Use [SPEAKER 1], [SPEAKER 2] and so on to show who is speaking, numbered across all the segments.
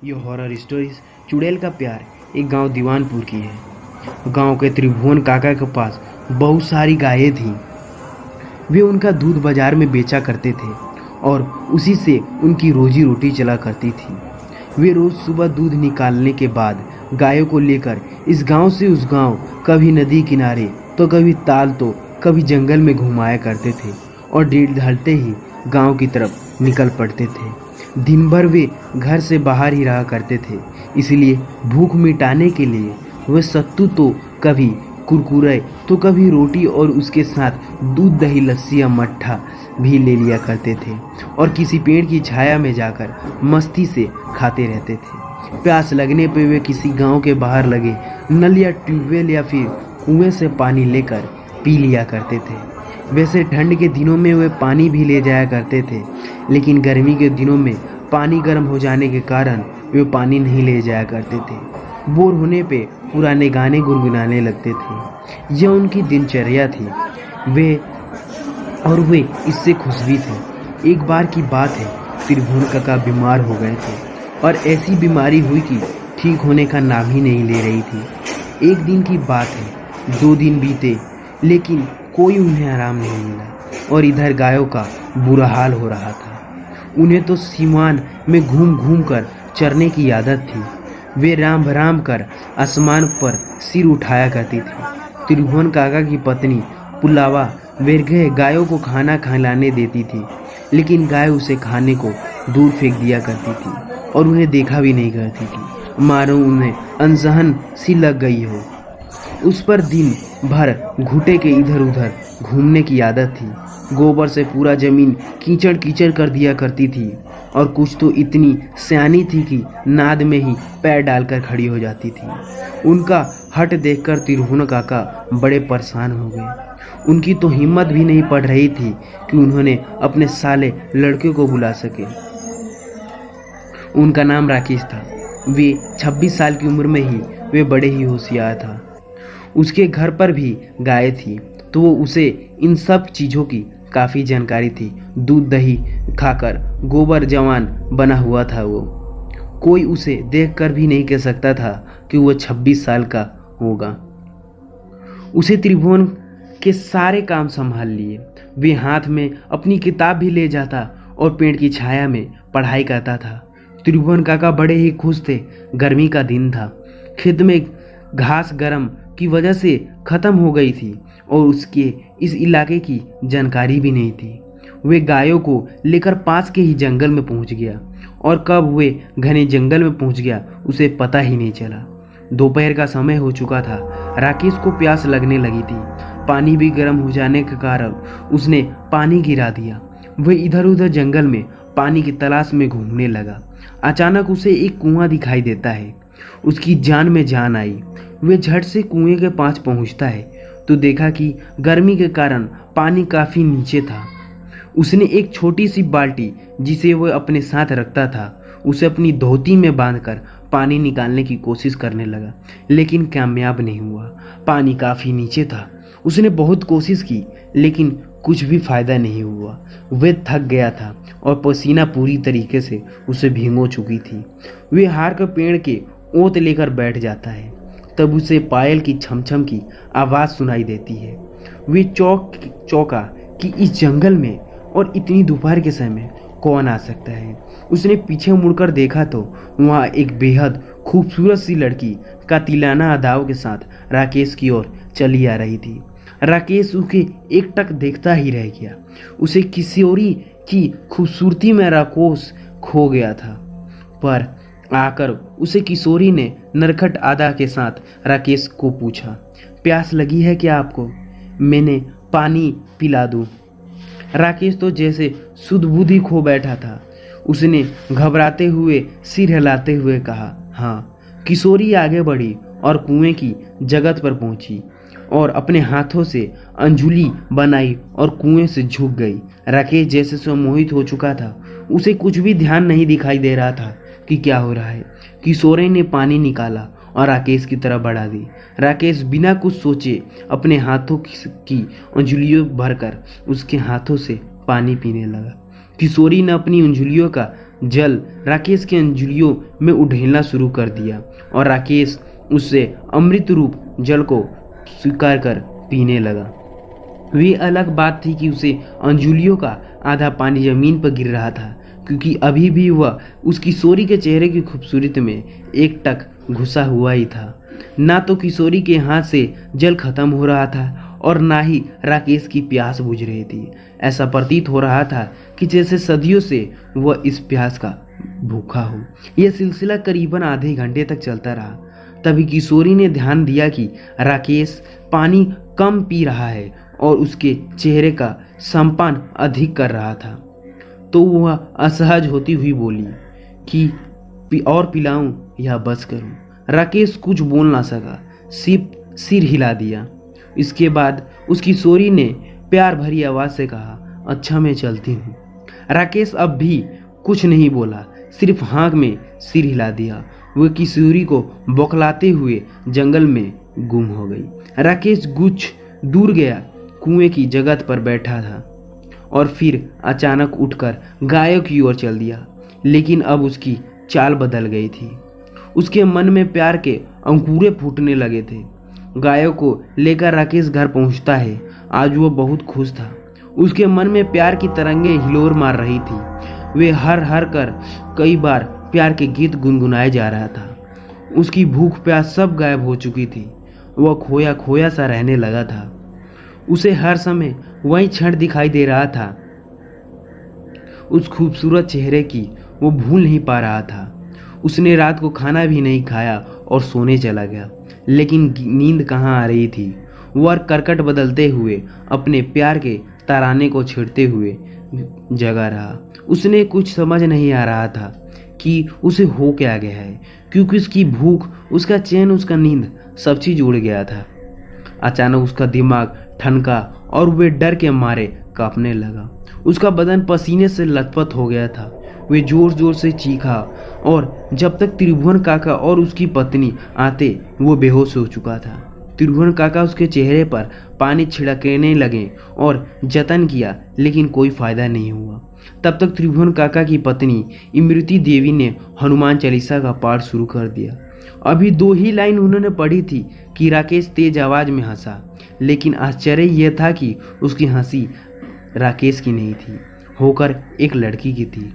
[SPEAKER 1] ये horror stories चुड़ैल का प्यार एक गांव दीवानपुर की है। गांव के त्रिभुवन काका के पास बहुत सारी गायें थीं। वे उनका दूध बाजार में बेचा करते थे और उसी से उनकी रोजी रोटी चला करती थी। वे रोज सुबह दूध निकालने के बाद गायों को लेकर इस गांव से उस गांव, कभी नदी किनारे तो कभी ताल तो कभी जंगल में घुमाया करते थे और डेढ़ ढलते ही गांव की तरफ निकल पड़ते थे। दिन भर वे घर से बाहर ही रहा करते थे, इसलिए भूख मिटाने के लिए वे सत्तू तो कभी कुरकुरे तो कभी रोटी और उसके साथ दूध दही लस्सी या मट्ठा भी ले लिया करते थे और किसी पेड़ की छाया में जाकर मस्ती से खाते रहते थे। प्यास लगने पर वे किसी गांव के बाहर लगे नल या ट्यूबवेल या फिर कुएं से पानी लेकर पी लिया करते थे। वैसे ठंड के दिनों में वे पानी भी ले जाया करते थे, लेकिन गर्मी के दिनों में पानी गर्म हो जाने के कारण वे पानी नहीं ले जाया करते थे। बोर होने पे पुराने गाने गुनगुनाने लगते थे। यह उनकी दिनचर्या थी। वे इससे खुश भी थे। एक बार की बात है, त्रिभुवन काका बीमार हो गए थे और ऐसी बीमारी हुई कि ठीक होने का नाम ही नहीं ले रही थी। एक दिन की बात है, 2 दिन बीते लेकिन कोई उन्हें आराम नहीं मिला और इधर गायों का बुरा हाल हो रहा था। उन्हें तो सीमान में घूम घूम कर चरने की आदत थी। वे राम भराम कर आसमान पर सिर उठाया करती थी। त्रिभुवन काका की पत्नी पुलावा वेरघे गायों को खाना खिलाने देती थी, लेकिन गाय उसे खाने को दूर फेंक दिया करती थी और उन्हें देखा भी नहीं करती थी, मानो उन्हें अनसहन सी लग गई हो। उस पर दिन भर घुटे के इधर उधर घूमने की आदत थी। गोबर से पूरा जमीन कीचड़ कीचड़ कर दिया करती थी और कुछ तो इतनी सियानी थी कि नाद में ही पैर डालकर खड़ी हो जाती थी। उनका हट देखकर त्रिभुवन काका बड़े परेशान हो गए। उनकी तो हिम्मत भी नहीं पड़ रही थी कि उन्होंने अपने साले लड़के को बुला सके। उनका नाम राकेश था। वे 26 साल की उम्र में ही वे बड़े ही होशियार था। उसके घर पर भी गाय थी, तो वो उसे इन सब चीज़ों की काफ़ी जानकारी थी। दूध दही खाकर गोबर जवान बना हुआ था वो। कोई उसे देखकर भी नहीं कह सकता था कि वो 26 साल का होगा। उसे त्रिभुवन के सारे काम संभाल लिए। वे हाथ में अपनी किताब भी ले जाता और पेड़ की छाया में पढ़ाई करता था। त्रिभुवन काका बड़े ही खुश थे। गर्मी का दिन था। खेत में घास गर्म की वजह से ख़त्म हो गई थी और उसके इस इलाके की जानकारी भी नहीं थी। वे गायों को लेकर पास के ही जंगल में पहुंच गया और कब वे घने जंगल में पहुंच गया उसे पता ही नहीं चला। दोपहर का समय हो चुका था। राकेश को प्यास लगने लगी थी। पानी भी गर्म हो जाने के कारण उसने पानी गिरा दिया। वह इधर उधर जंगल में पानी की तलाश में घूमने लगा। अचानक उसे एक कुआं दिखाई देता है। उसकी जान में जान आई। वे झट से कुएं के पास पहुंचता है तो देखा कि गर्मी के कारण पानी काफ़ी नीचे था। उसने एक छोटी सी बाल्टी जिसे वह अपने साथ रखता था उसे अपनी धोती में बांधकर पानी निकालने की कोशिश करने लगा, लेकिन कामयाब नहीं हुआ। पानी काफ़ी नीचे था। उसने बहुत कोशिश की लेकिन कुछ भी फायदा नहीं हुआ। वह थक गया था और पसीना पूरी तरीके से उसे भिगो चुकी थी। वे हार कर पेड़ के ओत लेकर बैठ जाता है। तब उसे पायल की छमछम की आवाज़ सुनाई देती है। वे चौंका कि इस जंगल में और इतनी दोपहर के समय कौन आ सकता है। उसने पीछे मुड़कर देखा तो वहाँ एक बेहद खूबसूरत सी लड़की कातिलाना अदाओं के साथ राकेश की ओर चली आ रही थी। राकेश उसे एकटक देखता ही रह गया। उसे किशोरी की खूबसूरती में राकेश खो गया था। पर आकर उसे किशोरी ने नरखट अदा के साथ राकेश को पूछा, प्यास लगी है क्या आपको? मैंने पानी पिला दूं? राकेश तो जैसे सुध बुद्धि खो बैठा था। उसने घबराते हुए सिर हिलाते हुए कहा, हाँ। किशोरी आगे बढ़ी और कुएं की जगत पर पहुंची और अपने हाथों से अंजुली बनाई और कुएं से झुक गई। राकेश जैसे सम्मोहित हो चुका था। उसे कुछ भी ध्यान नहीं दिखाई दे रहा था कि क्या हो रहा है। किशोरी ने पानी निकाला और राकेश की तरफ बढ़ा दी। राकेश बिना कुछ सोचे अपने हाथों की अंजुलियों भरकर उसके हाथों से पानी पीने लगा। किशोरी ने अपनी अंजुलियों का जल राकेश के अंजुलियों में उड़ेलना शुरू कर दिया और राकेश उससे अमृत रूप जल को स्वीकार कर पीने लगा। वे अलग बात थी कि उसे अंजुलियों का आधा पानी जमीन पर गिर रहा था, क्योंकि अभी भी वह उस किशोरी के चेहरे की खूबसूरती में एक टक घुसा हुआ ही था। ना तो किशोरी के हाथ से जल खत्म हो रहा था और ना ही राकेश की प्यास बुझ रही थी। ऐसा प्रतीत हो रहा था कि जैसे सदियों से वह इस प्यास का भूखा हो। यह सिलसिला करीबन आधे घंटे तक चलता रहा। तभी किशोरी ने ध्यान दिया कि राकेश पानी कम पी रहा है और उसके चेहरे का समपान अधिक कर रहा था। तो वह असहज होती हुई बोली कि और पिलाऊं या बस करूं। राकेश कुछ बोल ना सका, सिर्फ सिर हिला दिया। इसके बाद उस किशोरी ने प्यार भरी आवाज से कहा, अच्छा मैं चलती हूँ। राकेश अब भी कुछ नहीं बोला, सिर्फ हाँक में सिर हिला दिया। वह किशोरी को बौखलाते हुए जंगल में गुम हो गई। राकेश कुछ दूर गया, कुएं की जगह पर बैठा था और फिर अचानक उठकर गायों की ओर चल दिया। लेकिन अब उसकी चाल बदल गई थी। उसके मन में प्यार के अंकुरे फूटने लगे थे। गायों को लेकर राकेश घर पहुंचता है। आज वो बहुत खुश था। उसके मन में प्यार की तरंगे हिलोर मार रही थी। वे हर हर कर कई बार प्यार के गीत गुनगुनाए जा रहा था। उसकी भूख प्यास सब गायब हो चुकी थी। वह खोया खोया सा रहने लगा था। उसे हर समय वही क्षण दिखाई दे रहा था। उस खूबसूरत चेहरे की वो भूल नहीं पा रहा था। उसने रात को खाना भी नहीं खाया और सोने चला गया, लेकिन नींद कहाँ आ रही थी। वह करकट बदलते हुए अपने प्यार के तराने को छेड़ते हुए जगा रहा। उसने कुछ समझ नहीं आ रहा था कि उसे हो क्या गया है, क्योंकि उसकी भूख, उसका चैन, उसका नींद सब चीज उड़ गया था। अचानक उसका दिमाग ठनका और वे डर के मारे कांपने लगा। उसका बदन पसीने से लथपथ हो गया था। वे जोर जोर से चीखा और जब तक त्रिभुवन काका और उसकी पत्नी आते वो बेहोश हो चुका था। त्रिभुवन काका उसके चेहरे पर पानी छिड़कने लगे और जतन किया, लेकिन कोई फायदा नहीं हुआ। तब तक त्रिभुवन काका की पत्नी इमृति देवी ने हनुमान चालीसा का पाठ शुरू कर दिया। अभी 2 ही लाइन उन्होंने पढ़ी थी कि राकेश तेज आवाज में हंसा, लेकिन आश्चर्य यह था कि उसकी हंसी राकेश की नहीं थी, होकर एक लड़की की थी।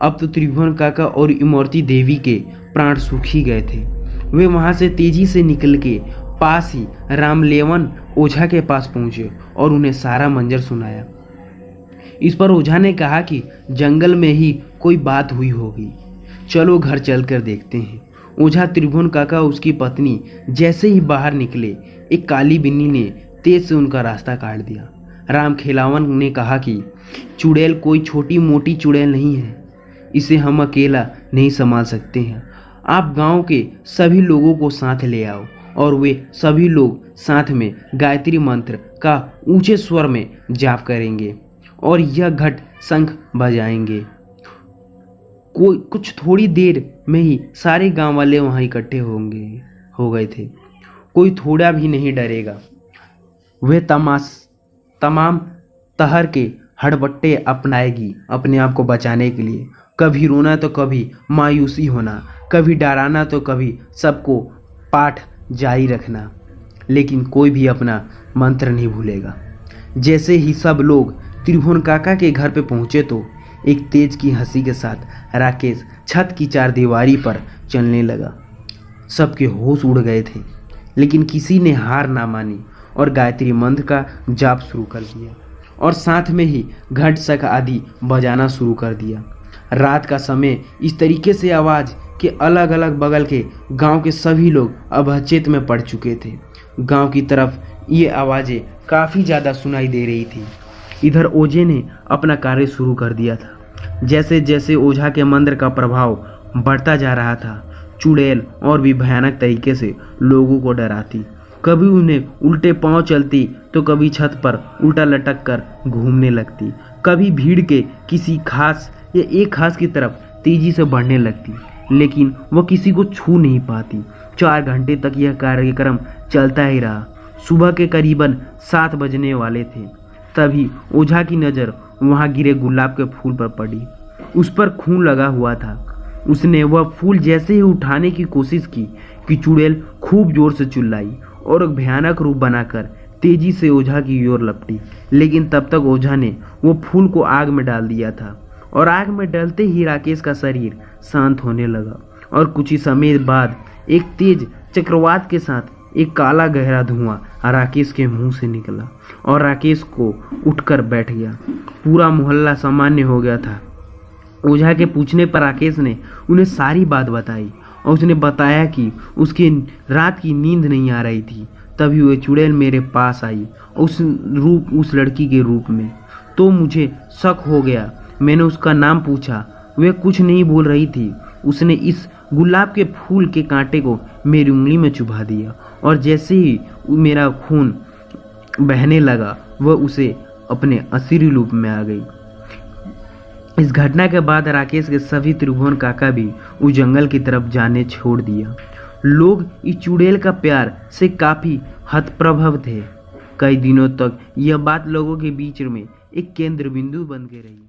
[SPEAKER 1] अब तो त्रिभुवन काका और इमृति देवी के प्राण सूख ही गए थे। वे वहां से तेजी से निकल के पास ही रामलेवन ओझा के पास पहुंचे और उन्हें सारा मंजर सुनाया। इस पर ओझा ने कहा कि जंगल में ही कोई बात हुई होगी, चलो घर चलकर देखते हैं। ओझा, त्रिभुवन काका, उसकी पत्नी जैसे ही बाहर निकले, एक काली बिन्नी ने तेज से उनका रास्ता काट दिया। राम खेलावन ने कहा कि चुड़ैल कोई छोटी मोटी चुड़ैल नहीं है, इसे हम अकेला नहीं संभाल सकते हैं। आप गांव के सभी लोगों को साथ ले आओ और वे सभी लोग साथ में गायत्री मंत्र का ऊंचे स्वर में जाप करेंगे और यह घट शंख बजाएंगे। कुछ थोड़ी देर में ही सारे गांव वाले वहां इकट्ठे हो गए थे। कोई थोड़ा भी नहीं डरेगा। वे तमाम तरह के हड़बट्टे अपनाएगी अपने आप को बचाने के लिए। कभी रोना तो कभी मायूसी होना, कभी डराना तो कभी सबको पाठ जारी रखना, लेकिन कोई भी अपना मंत्र नहीं भूलेगा। जैसे ही सब लोग त्रिभुवन काका के घर पे पहुंचे तो एक तेज की हंसी के साथ राकेश छत की चारदीवारी पर चलने लगा। सबके होश उड़ गए थे, लेकिन किसी ने हार ना मानी और गायत्री मंत्र का जाप शुरू कर दिया और साथ में ही घट शंख आदि बजाना शुरू कर दिया। रात का समय इस तरीके से आवाज के अलग अलग बगल के गांव के सभी लोग अब अचेत में पड़ चुके थे। गांव की तरफ ये आवाजें काफी ज्यादा सुनाई दे रही थी। इधर ओझे ने अपना कार्य शुरू कर दिया था। जैसे जैसे ओझा के मंत्र का प्रभाव बढ़ता जा रहा था, चुड़ैल और भी भयानक तरीके से लोगों को डराती। कभी उन्हें उल्टे पांव चलती तो कभी छत पर उल्टा लटक कर घूमने लगती, कभी भीड़ के किसी खास या एक खास की तरफ तेजी से बढ़ने लगती, लेकिन वह किसी को छू नहीं पाती। 4 घंटे तक यह कार्यक्रम चलता ही रहा। सुबह के करीबन 7 बजने वाले थे। तभी ओझा की नज़र वहां गिरे गुलाब के फूल पर पड़ी। उस पर खून लगा हुआ था। उसने वह फूल जैसे ही उठाने की कोशिश की कि चुड़ैल खूब जोर से चिल्लाई और एक भयानक रूप बनाकर तेजी से ओझा की ओर लपटी। लेकिन तब तक ओझा ने वो फूल को आग में डाल दिया था और आग में डलते ही राकेश का शरीर शांत होने लगा और कुछ ही समय बाद एक तेज चक्रवात के साथ एक काला गहरा धुआं राकेश के मुंह से निकला और राकेश को उठकर बैठ गया। पूरा मोहल्ला सामान्य हो गया था। ओझा के पूछने पर राकेश ने उन्हें सारी बात बताई और उसने बताया कि उसकी रात की नींद नहीं आ रही थी। तभी वह चुड़ैल मेरे पास आई उस लड़की के रूप में। तो मुझे शक हो गया। मैंने उसका नाम पूछा। वह कुछ नहीं बोल रही थी। उसने इस गुलाब के फूल के कांटे को मेरी उंगली में चुभा दिया और जैसे ही मेरा खून बहने लगा वह उसे अपने असली रूप में आ गई। इस घटना के बाद राकेश के सभी त्रिभुवन काका भी उस जंगल की तरफ जाने छोड़ दिया। लोग इस चुड़ैल का प्यार से काफी हतप्रभाव थे। कई दिनों तक यह बात लोगों के बीच में एक केंद्र बिंदु बन के रही।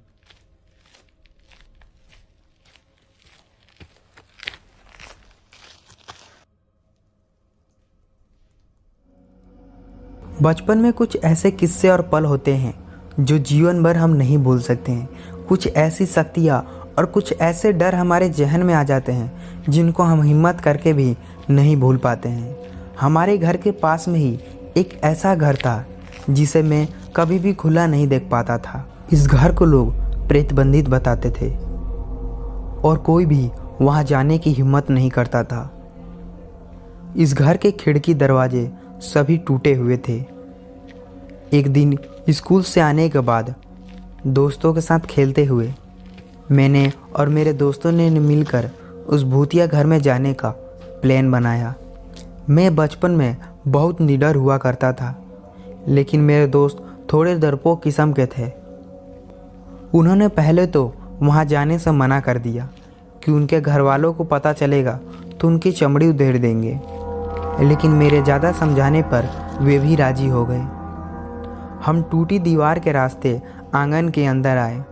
[SPEAKER 2] बचपन में कुछ ऐसे किस्से और पल होते हैं जो जीवन भर हम नहीं भूल सकते हैं। कुछ ऐसी शक्तियाँ और कुछ ऐसे डर हमारे जहन में आ जाते हैं जिनको हम हिम्मत करके भी नहीं भूल पाते हैं। हमारे घर के पास में ही एक ऐसा घर था जिसे मैं कभी भी खुला नहीं देख पाता था। इस घर को लोग प्रेतबंधित बताते थे और कोई भी वहाँ जाने की हिम्मत नहीं करता था। इस घर के खिड़की दरवाजे सभी टूटे हुए थे। एक दिन स्कूल से आने के बाद दोस्तों के साथ खेलते हुए मैंने और मेरे दोस्तों ने मिलकर उस भूतिया घर में जाने का प्लान बनाया। मैं बचपन में बहुत निडर हुआ करता था, लेकिन मेरे दोस्त थोड़े डरपोक किस्म के थे। उन्होंने पहले तो वहाँ जाने से मना कर दिया कि उनके घर वालों को पता चलेगा तो उनकी चमड़ी उधेड़ देंगे, लेकिन मेरे ज़्यादा समझाने पर वे भी राजी हो गए। हम टूटी दीवार के रास्ते आंगन के अंदर आए।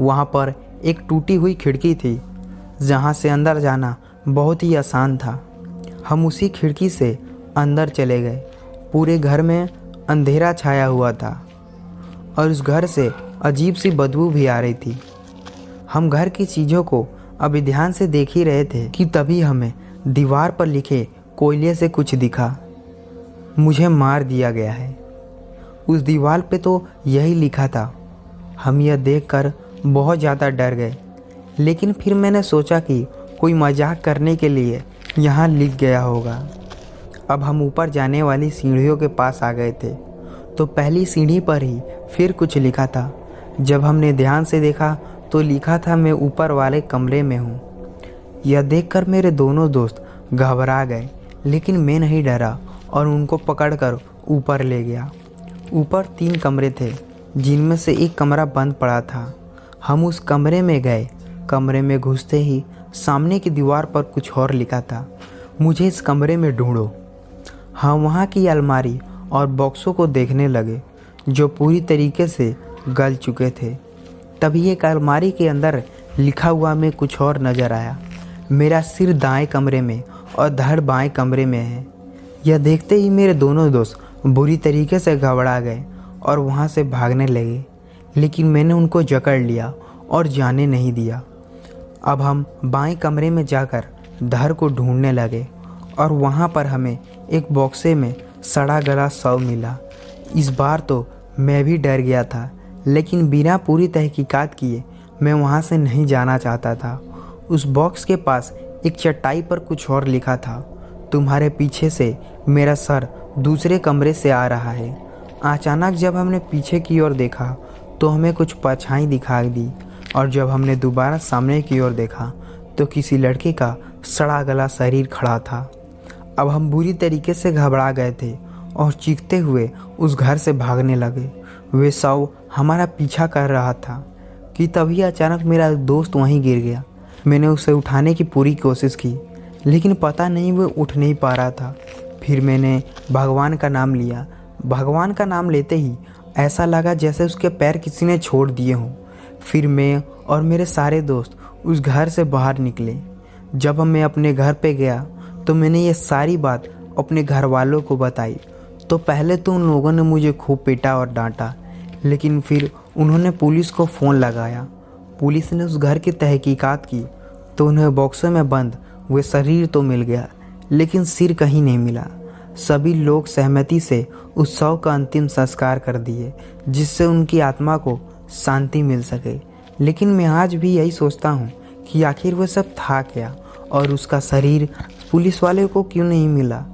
[SPEAKER 2] वहाँ पर एक टूटी हुई खिड़की थी जहाँ से अंदर जाना बहुत ही आसान था। हम उसी खिड़की से अंदर चले गए। पूरे घर में अंधेरा छाया हुआ था और उस घर से अजीब सी बदबू भी आ रही थी। हम घर की चीज़ों को अभी ध्यान से देख ही रहे थे कि तभी हमें दीवार पर लिखे कोयले से कुछ दिखा। मुझे मार दिया गया है। उस दीवार पे तो यही लिखा था। हम यह देखकर बहुत ज़्यादा डर गए, लेकिन फिर मैंने सोचा कि कोई मजाक करने के लिए यहाँ लिख गया होगा। अब हम ऊपर जाने वाली सीढ़ियों के पास आ गए थे तो पहली सीढ़ी पर ही फिर कुछ लिखा था। जब हमने ध्यान से देखा तो लिखा था, मैं ऊपर वाले कमरे में हूँ। यह देखकर मेरे दोनों दोस्त घबरा गए, लेकिन मैं नहीं डरा और उनको पकड़कर ऊपर ले गया। ऊपर 3 कमरे थे जिनमें से एक कमरा बंद पड़ा था। हम उस कमरे में गए। कमरे में घुसते ही सामने की दीवार पर कुछ और लिखा था, मुझे इस कमरे में ढूंढो। हम वहाँ की अलमारी और बॉक्सों को देखने लगे जो पूरी तरीके से गल चुके थे। तभी एक अलमारी के अंदर लिखा हुआ में कुछ और नज़र आया। मेरा सिर दाएं कमरे में और धड़ बाएं कमरे में है। यह देखते ही मेरे दोनों दोस्त बुरी तरीके से घबरा गए और वहाँ से भागने लगे, लेकिन मैंने उनको जकड़ लिया और जाने नहीं दिया। अब हम बाएं कमरे में जाकर धड़ को ढूंढने लगे और वहाँ पर हमें एक बॉक्से में सड़ा गला शव मिला। इस बार तो मैं भी डर गया था, लेकिन बिना पूरी तहकीकात किए मैं वहाँ से नहीं जाना चाहता था। उस बॉक्स के पास एक चटाई पर कुछ और लिखा था, तुम्हारे पीछे से मेरा सर दूसरे कमरे से आ रहा है। अचानक जब हमने पीछे की ओर देखा तो हमें कुछ परछाई दिखाई दी और जब हमने दोबारा सामने की ओर देखा तो किसी लड़के का सड़ा गला शरीर खड़ा था। अब हम बुरी तरीके से घबरा गए थे और चीखते हुए उस घर से भागने लगे। वे शव हमारा पीछा कर रहा था कि तभी अचानक मेरा दोस्त वहीं गिर गया। मैंने उसे उठाने की पूरी कोशिश की, लेकिन पता नहीं वो उठ नहीं पा रहा था। फिर मैंने भगवान का नाम लिया। भगवान का नाम लेते ही ऐसा लगा जैसे उसके पैर किसी ने छोड़ दिए हों। फिर मैं और मेरे सारे दोस्त उस घर से बाहर निकले। जब मैं अपने घर पे गया तो मैंने ये सारी बात अपने घर वालों को बताई। तो पहले तो उन लोगों ने मुझे खूब पीटा और डांटा, लेकिन फिर उन्होंने पुलिस को फ़ोन लगाया। पुलिस ने उस घर की तहकीकात की तो उन्हें बॉक्सों में बंद वो शरीर तो मिल गया, लेकिन सिर कहीं नहीं मिला। सभी लोग सहमति से उस शव का अंतिम संस्कार कर दिए, जिससे उनकी आत्मा को शांति मिल सके। लेकिन मैं आज भी यही सोचता हूँ कि आखिर वह सब था क्या, और उसका शरीर पुलिस वाले को क्यों नहीं मिला।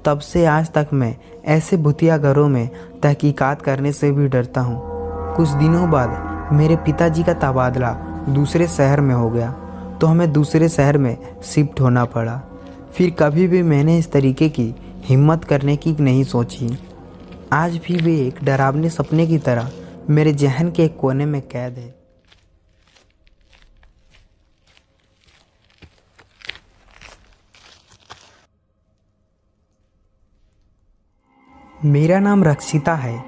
[SPEAKER 2] तब से आज तक मैं ऐसे भूतिया घरों में तहकीकात करने से भी डरता हूँ। कुछ दिनों बाद मेरे पिताजी का तबादला दूसरे शहर में हो गया, तो हमें दूसरे शहर में शिफ्ट होना पड़ा। फिर कभी भी मैंने इस तरीके की हिम्मत करने की नहीं सोची। आज भी वे एक डरावने सपने की तरह मेरे जहन के एक कोने में कैद है। मेरा नाम रक्षिता है।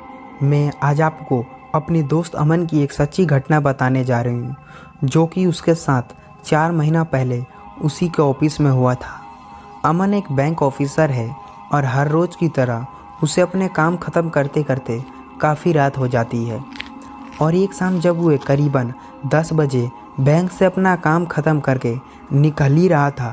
[SPEAKER 2] मैं आज आपको अपनी दोस्त अमन की एक सच्ची घटना बताने जा रही हूँ, जो कि उसके साथ 4 महीना पहले उसी के ऑफिस में हुआ था। अमन एक बैंक ऑफिसर है और हर रोज़ की तरह उसे अपने काम ख़त्म करते करते काफ़ी रात हो जाती है। और एक शाम जब वो करीबन 10 बजे बैंक से अपना काम ख़त्म करके निकल ही रहा था,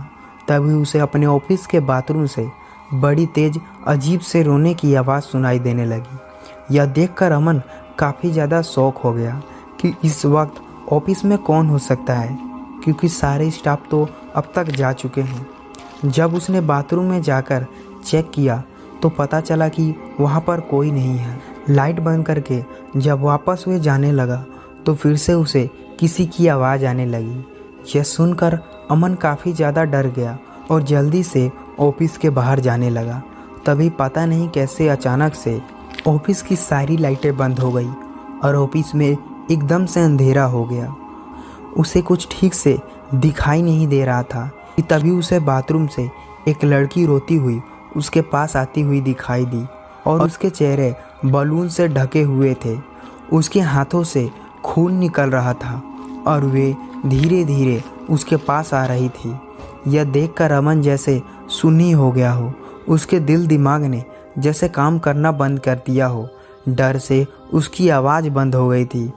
[SPEAKER 2] तभी उसे अपने ऑफिस के बाथरूम से बड़ी तेज़ अजीब से रोने की आवाज़ सुनाई देने लगी। यह देखकर अमन काफ़ी ज़्यादा शॉक हो गया कि इस वक्त ऑफिस में कौन हो सकता है, क्योंकि सारे स्टाफ तो अब तक जा चुके हैं। जब उसने बाथरूम में जाकर चेक किया तो पता चला कि वहाँ पर कोई नहीं है। लाइट बंद करके जब वापस वे जाने लगा तो फिर से उसे किसी की आवाज़ आने लगी। यह सुनकर अमन काफ़ी ज़्यादा डर गया और जल्दी से ऑफिस के बाहर जाने लगा। तभी पता नहीं कैसे अचानक से ऑफिस की सारी लाइटें बंद हो गई और ऑफिस में एकदम से अंधेरा हो गया। उसे कुछ ठीक से दिखाई नहीं दे रहा था कि तभी उसे बाथरूम से एक लड़की रोती हुई उसके पास आती हुई दिखाई दी और उसके चेहरे बलून से ढके हुए थे। उसके हाथों से खून निकल रहा था और वे धीरे धीरे उसके पास आ रही थी। यह देखकर अमन जैसे सुन्नी हो गया हो। उसके दिल दिमाग ने जैसे काम करना बंद कर दिया हो। डर से उसकी आवाज़ बंद हो गई थी।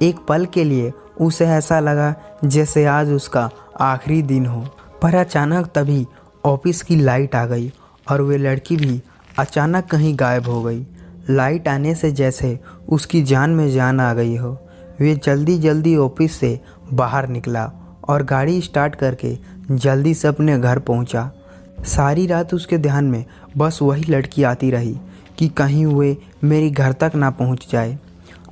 [SPEAKER 2] एक पल के लिए उसे ऐसा लगा जैसे आज उसका आखिरी दिन हो। पर अचानक तभी ऑफिस की लाइट आ गई और वे लड़की भी अचानक कहीं गायब हो गई। लाइट आने से जैसे उसकी जान में जान आ गई हो। वे जल्दी जल्दी ऑफिस से बाहर निकला और गाड़ी स्टार्ट करके जल्दी से अपने घर पहुंचा। सारी रात उसके ध्यान में बस वही लड़की आती रही कि कहीं वे मेरी घर तक ना पहुंच जाए।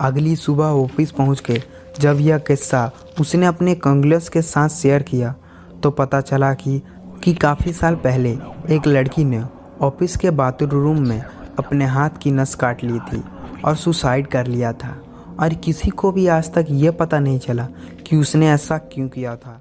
[SPEAKER 2] अगली सुबह ऑफिस पहुंच के जब यह किस्सा उसने अपने कंग्रेस के साथ शेयर किया तो पता चला कि काफ़ी साल पहले एक लड़की ने ऑफिस के बाथरूम में अपने हाथ की नस काट ली थी और सुसाइड कर लिया था। और किसी को भी आज तक ये पता नहीं चला कि उसने ऐसा क्यों किया था।